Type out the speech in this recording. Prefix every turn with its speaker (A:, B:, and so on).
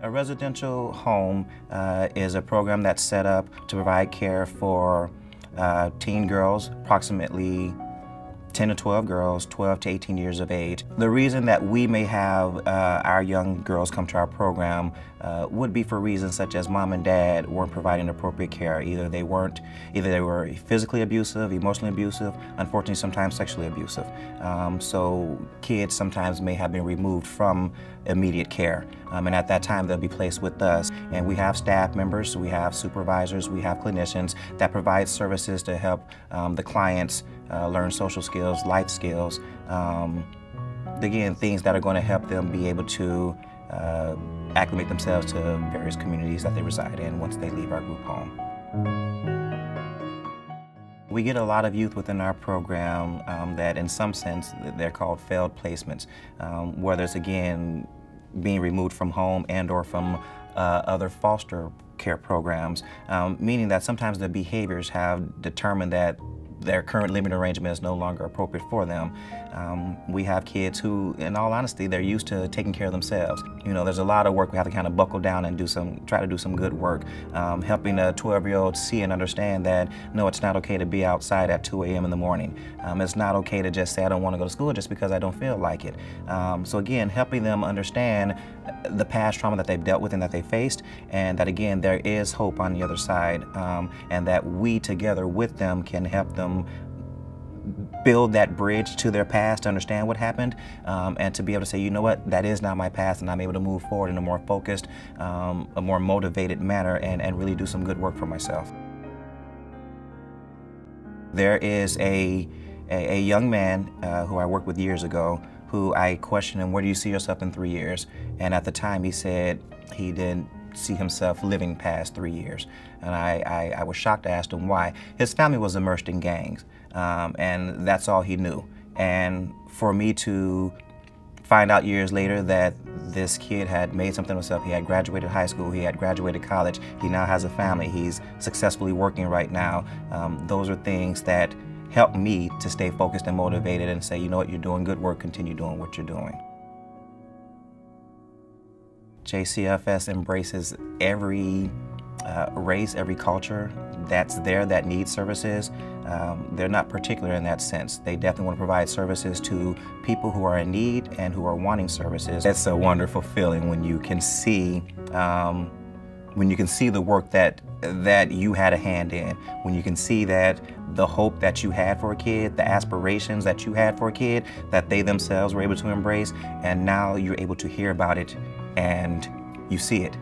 A: A residential home is a program that's set up to provide care for teen girls, approximately 10 to 12 girls, 12 to 18 years of age. The reason that we may have our young girls come to our program would be for reasons such as mom and dad weren't providing appropriate care. Either they were physically abusive, emotionally abusive, unfortunately sometimes sexually abusive. So kids sometimes may have been removed from immediate care. And at that time they'll be placed with us. And we have staff members, we have supervisors, we have clinicians that provide services to help the clients learn social skills, life skills, again, things that are going to help them be able to acclimate themselves to various communities that they reside in once they leave our group home. We get a lot of youth within our program that in some sense they're called failed placements, whether it's again being removed from home and or from other foster care programs, meaning that sometimes the behaviors have determined that their current living arrangement is no longer appropriate for them. We have kids who, in all honesty, they're used to taking care of themselves. You know, there's a lot of work we have to kind of buckle down and try to do some good work. Helping a 12-year-old see and understand that, no, it's not okay to be outside at 2 a.m. in the morning. It's not okay to just say I don't want to go to school just because I don't feel like it. So again, helping them understand the past trauma that they've dealt with and that they faced, and that again, there is hope on the other side, and that we together with them can help them build that bridge to their past, to understand what happened, and to be able to say, you know what, that is not my past, and I'm able to move forward in a more focused, a more motivated manner, and really do some good work for myself. There is a young man who I worked with years ago who I questioned him, where do you see yourself in 3 years? And at the time he said he didn't see himself living past 3 years. And I was shocked. I asked him why. His family was immersed in gangs, and that's all he knew. And for me to find out years later that this kid had made something of himself, he had graduated high school, he had graduated college, he now has a family, he's successfully working right now, those are things that help me to stay focused and motivated and say, you know what, you're doing good work, continue doing what you're doing. JCFS embraces every race, every culture that's there that needs services. They're not particular in that sense. They definitely want to provide services to people who are in need and who are wanting services. It's a wonderful feeling when you can see the work that you had a hand in, when you can see that the hope that you had for a kid, the aspirations that you had for a kid, that they themselves were able to embrace, and now you're able to hear about it and you see it.